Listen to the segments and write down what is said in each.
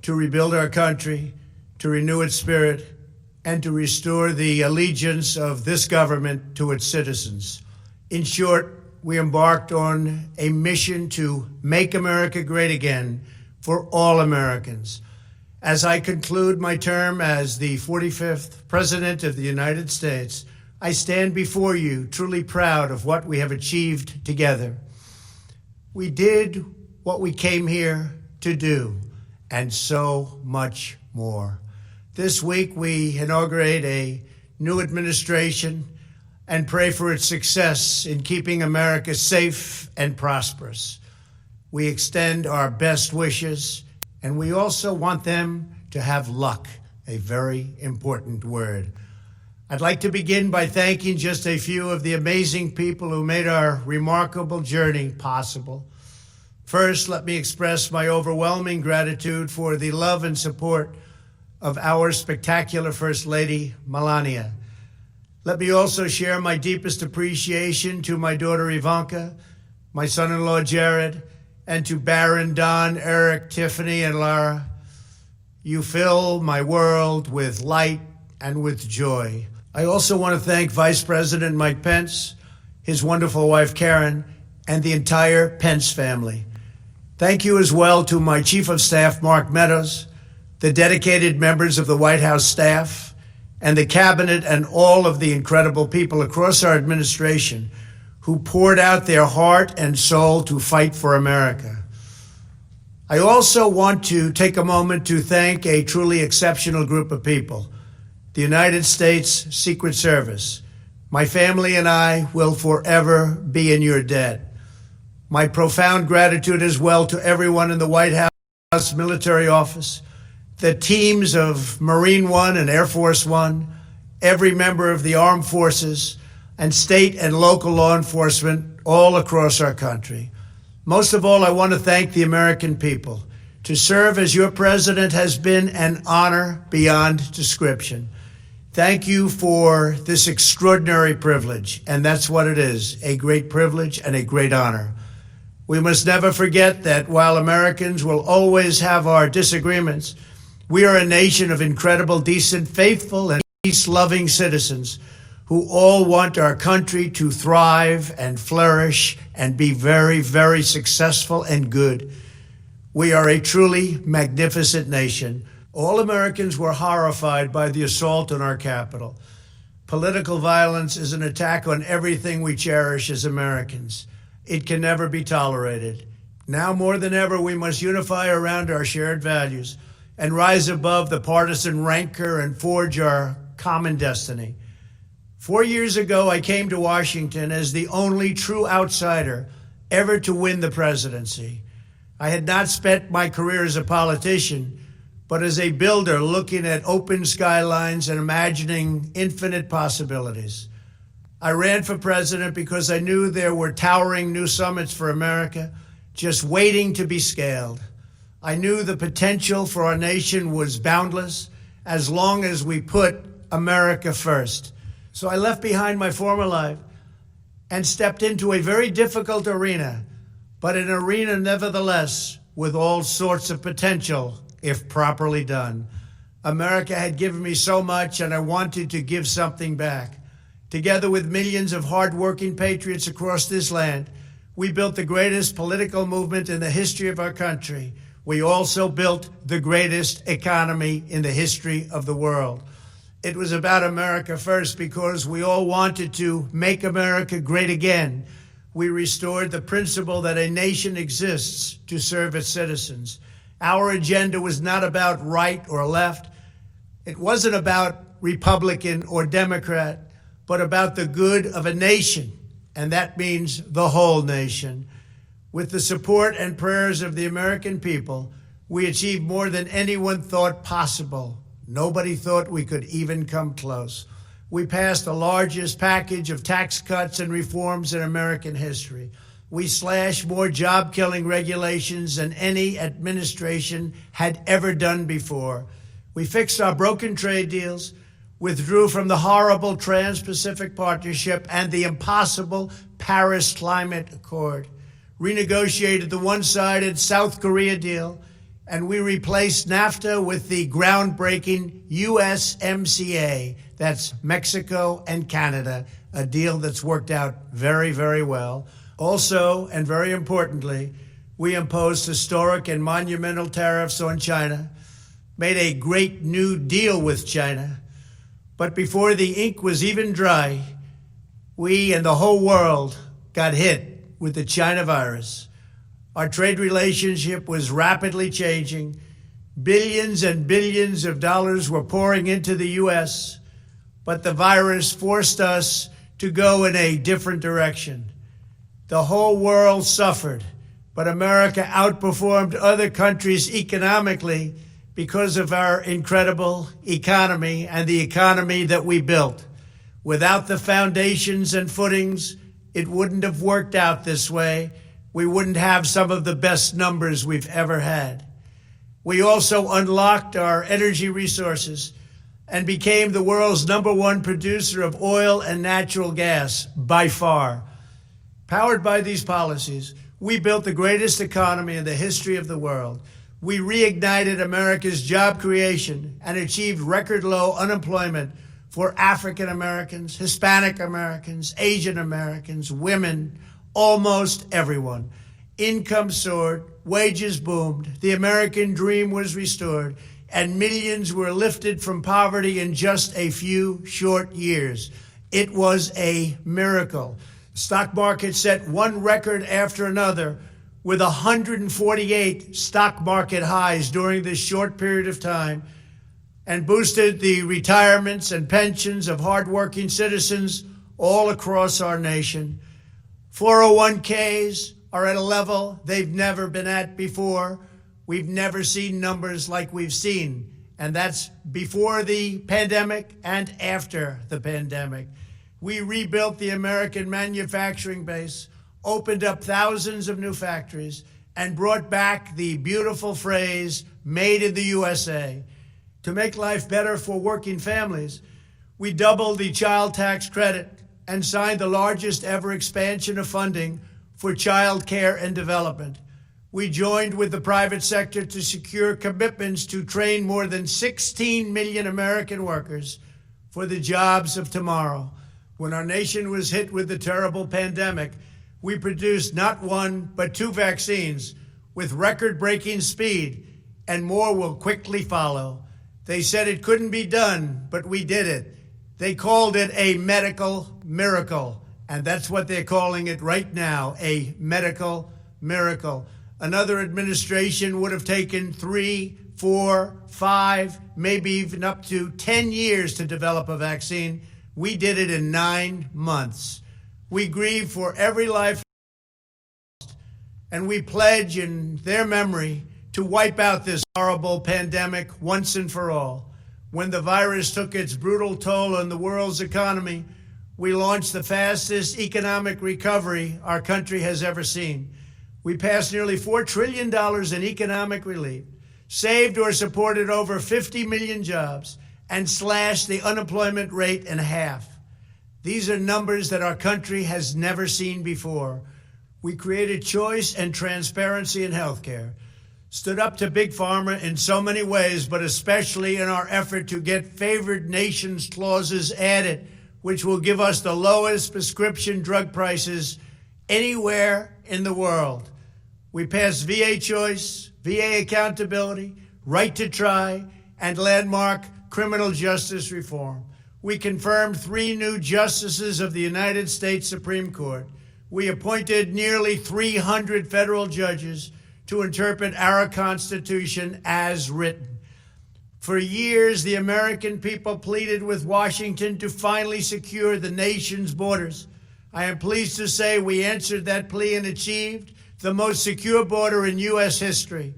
to rebuild our country, to renew its spirit, and to restore the allegiance of this government to its citizens. In short, we embarked on a mission to make America great again for all Americans. As I conclude my term as the 45th President of the United States, I stand before you truly proud of what we have achieved together. We did what we came here to do, and so much more. This week, we inaugurate a new administration and pray for its success in keeping America safe and prosperous. We extend our best wishes, and we also want them to have luck, a very important word. I'd like to begin by thanking just a few of the amazing people who made our remarkable journey possible. First, let me express my overwhelming gratitude for the love and support of our spectacular First Lady, Melania. Let me also share my deepest appreciation to my daughter Ivanka, my son-in-law Jared, and to Barron, Don, Eric, Tiffany, and Lara. You fill my world with light and with joy. I also want to thank Vice President Mike Pence, his wonderful wife Karen, and the entire Pence family. Thank you as well to my Chief of Staff, Mark Meadows, the dedicated members of the White House staff, and the cabinet, and all of the incredible people across our administration who poured out their heart and soul to fight for America. I also want to take a moment to thank a truly exceptional group of people, the United States Secret Service. My family and I will forever be in your debt. My profound gratitude as well to everyone in the White House military office, the teams of Marine One and Air Force One, every member of the armed forces, and state and local law enforcement all across our country. Most of all, I want to thank the American people. To serve as your president has been an honor beyond description. Thank you for this extraordinary privilege, and that's what it is, a great privilege and a great honor. We must never forget that while Americans will always have our disagreements, we are a nation of incredible, decent, faithful, and peace-loving citizens who all want our country to thrive and flourish and be very, very successful and good. We are a truly magnificent nation. All Americans were horrified by the assault on our Capitol. Political violence is an attack on everything we cherish as Americans. It can never be tolerated. Now more than ever, we must unify around our shared values and rise above the partisan rancor and forge our common destiny. 4 years ago, I came to Washington as the only true outsider ever to win the presidency. I had not spent my career as a politician, but as a builder looking at open skylines and imagining infinite possibilities. I ran for president because I knew there were towering new summits for America just waiting to be scaled. I knew the potential for our nation was boundless as long as we put America first. So I left behind my former life and stepped into a very difficult arena, but an arena nevertheless with all sorts of potential if properly done. America had given me so much, and I wanted to give something back. Together with millions of hardworking patriots across this land, we built the greatest political movement in the history of our country. We also built the greatest economy in the history of the world. It was about America first because we all wanted to make America great again. We restored the principle that a nation exists to serve its citizens. Our agenda was not about right or left. It wasn't about Republican or Democrat, but about the good of a nation, and that means the whole nation. With the support and prayers of the American people, we achieved more than anyone thought possible. Nobody thought we could even come close. We passed the largest package of tax cuts and reforms in American history. We slashed more job-killing regulations than any administration had ever done before. We fixed our broken trade deals, withdrew from the horrible Trans-Pacific Partnership and the impossible Paris Climate Accord, renegotiated the one-sided South Korea deal, and we replaced NAFTA with the groundbreaking USMCA. That's Mexico and Canada, a deal that's worked out very, very well. Also, and very importantly, we imposed historic and monumental tariffs on China, made a great new deal with China. But before the ink was even dry, we and the whole world got hit with the China virus. Our trade relationship was rapidly changing. Billions and billions of dollars were pouring into the U.S., but the virus forced us to go in a different direction. The whole world suffered, but America outperformed other countries economically because of our incredible economy and the economy that we built. Without the foundations and footings, it wouldn't have worked out this way. We wouldn't have some of the best numbers we've ever had. We also unlocked our energy resources and became the world's #1 producer of oil and natural gas by far. Powered by these policies, we built the greatest economy in the history of the world. We reignited America's job creation and achieved record low unemployment for African Americans, Hispanic Americans, Asian Americans, women, almost everyone. Income soared, wages boomed, the American dream was restored, and millions were lifted from poverty in just a few short years. It was a miracle. The stock market set one record after another, with 148 stock market highs during this short period of time, and boosted the retirements and pensions of hardworking citizens all across our nation. 401ks are at a level they've never been at before. We've never seen numbers like we've seen, and that's before the pandemic and after the pandemic. We rebuilt the American manufacturing base, opened up thousands of new factories, and brought back the beautiful phrase, made in the USA. To make life better for working families, we doubled the child tax credit and signed the largest ever expansion of funding for child care and development. We joined with the private sector to secure commitments to train more than 16 million American workers for the jobs of tomorrow. When our nation was hit with the terrible pandemic, we produced not one, but 2 vaccines with record-breaking speed, and more will quickly follow. They said it couldn't be done, but we did it. They called it a medical miracle, and that's what they're calling it right now, a medical miracle. Another administration would have taken 3, 4, 5, maybe even up to 10 years to develop a vaccine. We did it in 9 months. We grieve for every life, and we pledge in their memory to wipe out this horrible pandemic once and for all. When the virus took its brutal toll on the world's economy, we launched the fastest economic recovery our country has ever seen. We passed nearly $4 trillion in economic relief, saved or supported over 50 million jobs, and slashed the unemployment rate in half. These are numbers that our country has never seen before. We created choice and transparency in healthcare, stood up to Big Pharma in so many ways, but especially in our effort to get favored nations clauses added, which will give us the lowest prescription drug prices anywhere in the world. We passed VA choice, VA accountability, right to try, and landmark criminal justice reform. We confirmed 3 new justices of the United States Supreme Court. We appointed nearly 300 federal judges to interpret our Constitution as written. For years, the American people pleaded with Washington to finally secure the nation's borders. I am pleased to say we answered that plea and achieved the most secure border in U.S. history.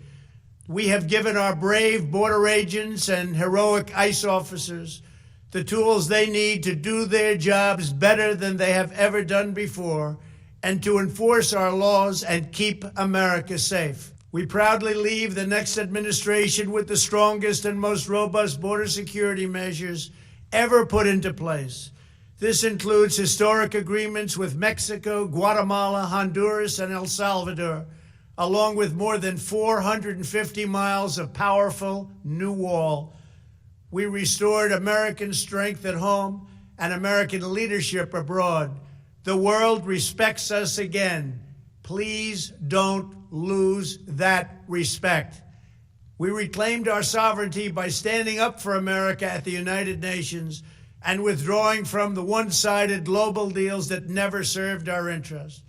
We have given our brave border agents and heroic ICE officers the tools they need to do their jobs better than they have ever done before, and to enforce our laws and keep America safe. We proudly leave the next administration with the strongest and most robust border security measures ever put into place. This includes historic agreements with Mexico, Guatemala, Honduras, and El Salvador, along with more than 450 miles of powerful new wall. We restored American strength at home and American leadership abroad. The world respects us again. Please don't lose that respect. We reclaimed our sovereignty by standing up for America at the United Nations and withdrawing from the one-sided global deals that never served our interests.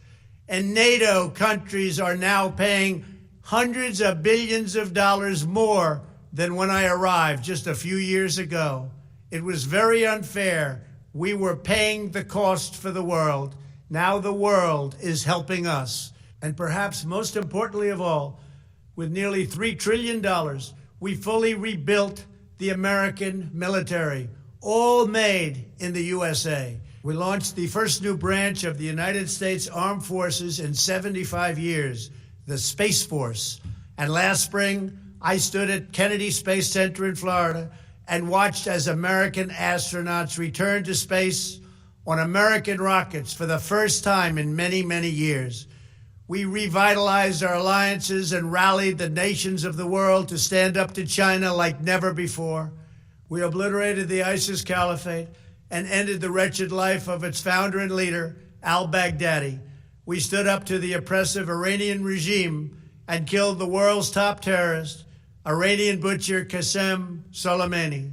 And NATO countries are now paying hundreds of billions of dollars more than when I arrived just a few years ago. It was very unfair. We were paying the cost for the world. Now the world is helping us. And perhaps most importantly of all, with nearly $3 trillion, we fully rebuilt the American military, all made in the USA. We launched the first new branch of the United States Armed Forces in 75 years, the Space Force. And last spring, I stood at Kennedy Space Center in Florida and watched as American astronauts returned to space on American rockets for the first time in many, many years. We revitalized our alliances and rallied the nations of the world to stand up to China like never before. We obliterated the ISIS caliphate and ended the wretched life of its founder and leader, al-Baghdadi. We stood up to the oppressive Iranian regime and killed the world's top terrorist, Iranian butcher Qasem Soleimani.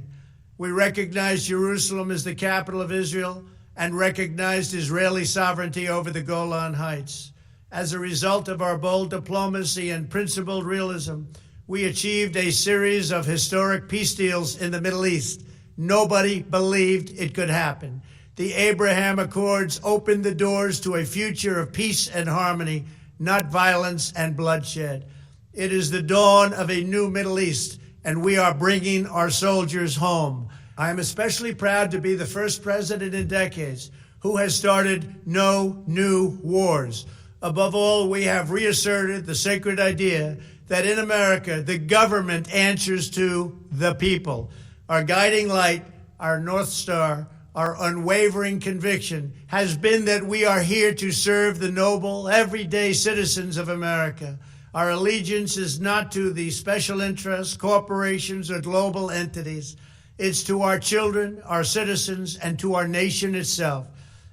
We recognized Jerusalem as the capital of Israel and recognized Israeli sovereignty over the Golan Heights. As a result of our bold diplomacy and principled realism, we achieved a series of historic peace deals in the Middle East. Nobody believed it could happen. The Abraham Accords opened the doors to a future of peace and harmony, not violence and bloodshed. It is the dawn of a new Middle East, and we are bringing our soldiers home. I am especially proud to be the first president in decades who has started no new wars. Above all, we have reasserted the sacred idea that in America, the government answers to the people. Our guiding light, our North Star, our unwavering conviction has been that we are here to serve the noble, everyday citizens of America. Our allegiance is not to the special interests, corporations, or global entities. It's to our children, our citizens, and to our nation itself.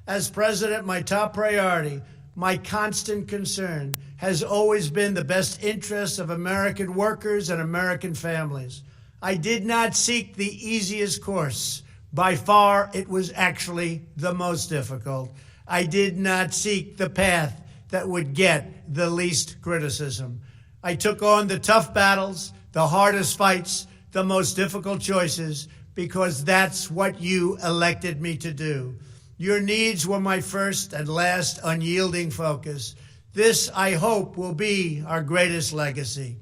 As president, my top priority, my constant concern, has always been the best interests of American workers and American families. I did not seek the easiest course. By far, it was actually the most difficult. I did not seek the path that would get the least criticism. I took on the tough battles, the hardest fights, the most difficult choices, because that's what you elected me to do. Your needs were my first and last unyielding focus. This, I hope, will be our greatest legacy.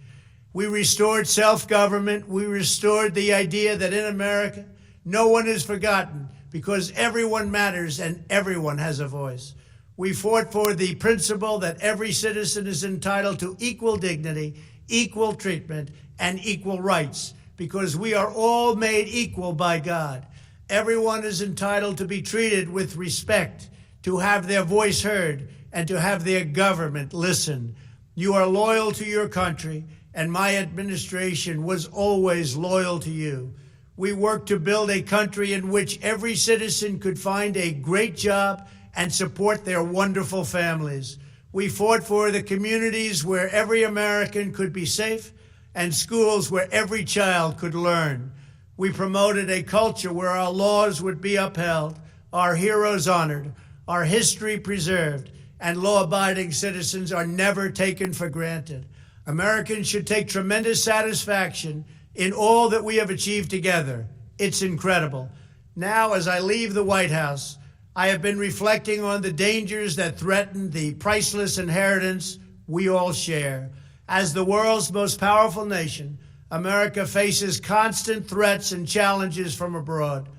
We restored self-government. We restored the idea that in America, no one is forgotten because everyone matters and everyone has a voice. We fought for the principle that every citizen is entitled to equal dignity, equal treatment, and equal rights because we are all made equal by God. Everyone is entitled to be treated with respect, to have their voice heard, and to have their government listen. You are loyal to your country, and my administration was always loyal to you. We worked to build a country in which every citizen could find a great job and support their wonderful families. We fought for the communities where every American could be safe and schools where every child could learn. We promoted a culture where our laws would be upheld, our heroes honored, our history preserved, and law-abiding citizens are never taken for granted. Americans should take tremendous satisfaction in all that we have achieved together. It's incredible. Now, as I leave the White House, I have been reflecting on the dangers that threaten the priceless inheritance we all share. As the world's most powerful nation, America faces constant threats and challenges from abroad.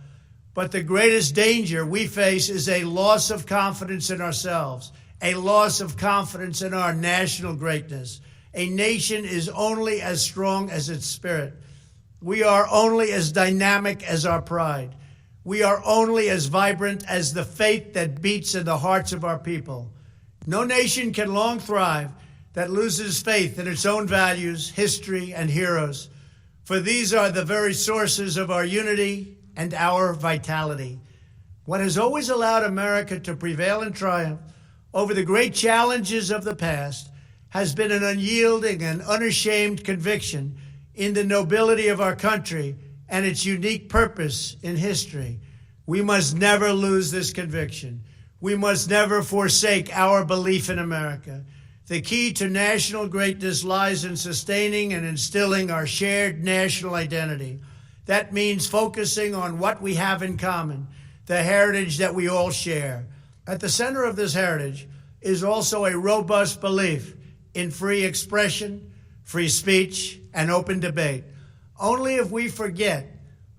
But the greatest danger we face is a loss of confidence in ourselves, a loss of confidence in our national greatness. A nation is only as strong as its spirit. We are only as dynamic as our pride. We are only as vibrant as the faith that beats in the hearts of our people. No nation can long thrive. that loses faith in its own values, history, and heroes. For these are the very sources of our unity and our vitality. What has always allowed America to prevail and triumph over the great challenges of the past has been an unyielding and unashamed conviction in the nobility of our country and its unique purpose in history. We must never lose this conviction. We must never forsake our belief in America. The key to national greatness lies in sustaining and instilling our shared national identity. That means focusing on what we have in common, the heritage that we all share. At the center of this heritage is also a robust belief in free expression, free speech, and open debate. Only if we forget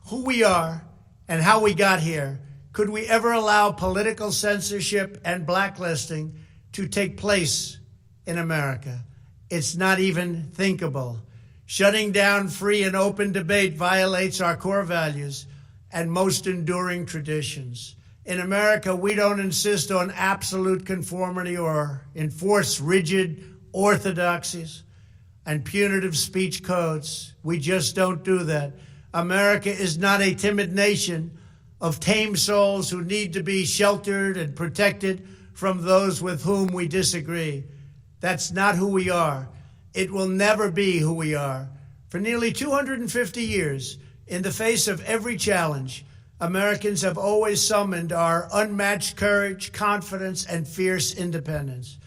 who we are and how we got here could we ever allow political censorship and blacklisting to take place in America. It's not even thinkable. Shutting down free and open debate violates our core values and most enduring traditions. In America, we don't insist on absolute conformity or enforce rigid orthodoxies and punitive speech codes. We just don't do that. America is not a timid nation of tame souls who need to be sheltered and protected from those with whom we disagree. That's not who we are. It will never be who we are. For nearly 250 years, in the face of every challenge, Americans have always summoned our unmatched courage, confidence, and fierce independence.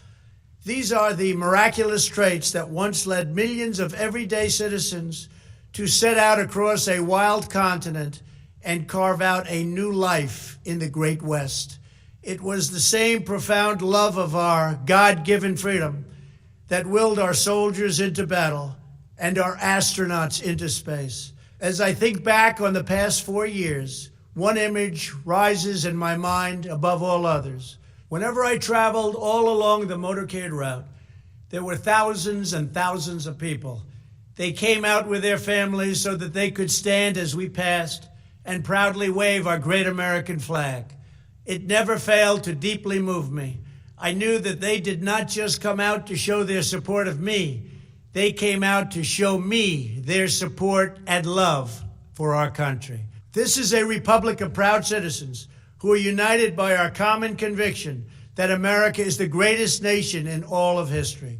These are the miraculous traits that once led millions of everyday citizens to set out across a wild continent and carve out a new life in the Great West. It was the same profound love of our God-given freedom that willed our soldiers into battle and our astronauts into space. As I think back on the past 4 years, one image rises in my mind above all others. Whenever I traveled all along the motorcade route, there were thousands and thousands of people. They came out with their families so that they could stand as we passed and proudly wave our great American flag. It never failed to deeply move me. I knew that they did not just come out to show their support of me. They came out to show me their support and love for our country. This is a republic of proud citizens who are united by our common conviction that America is the greatest nation in all of history.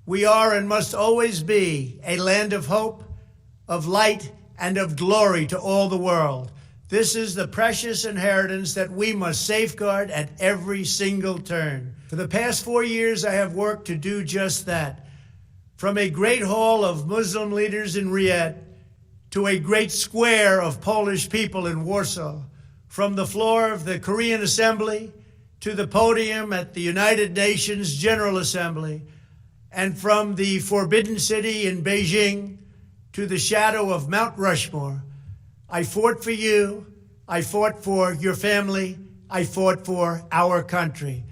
We are and must always be a land of hope, of light, and of glory to all the world. This is the precious inheritance that we must safeguard at every single turn. For the past 4 years, I have worked to do just that. From a great hall of Muslim leaders in Riyadh to a great square of Polish people in Warsaw, from the floor of the Korean Assembly to the podium at the United Nations General Assembly, and from the Forbidden City in Beijing to the shadow of Mount Rushmore, I fought for you, I fought for your family, I fought for our country.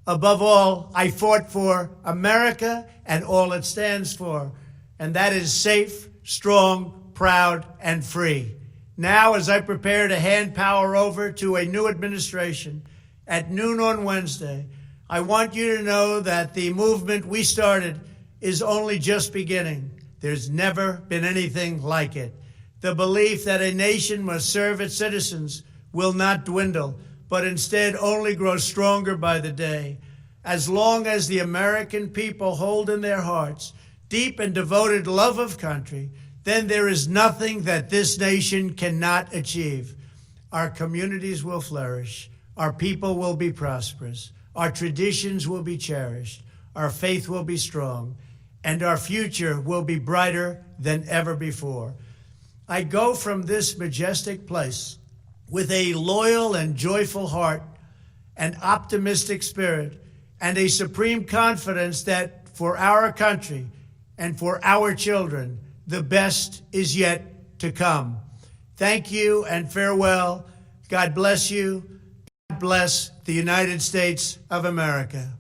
Above all, I fought for America and all it stands for, and that is safe, strong, proud, and free. Now, as I prepare to hand power over to a new administration at noon on Wednesday, I want you to know that the movement we started is only just beginning. There's never been anything like it. The belief that a nation must serve its citizens will not dwindle, but instead only grow stronger by the day. As long as the American people hold in their hearts deep and devoted love of country, then there is nothing that this nation cannot achieve. Our communities will flourish, our people will be prosperous, our traditions will be cherished, our faith will be strong, and our future will be brighter than ever before. I go from this majestic place with a loyal and joyful heart, an optimistic spirit, and a supreme confidence that for our country and for our children, the best is yet to come. Thank you and farewell. God bless you. God bless the United States of America.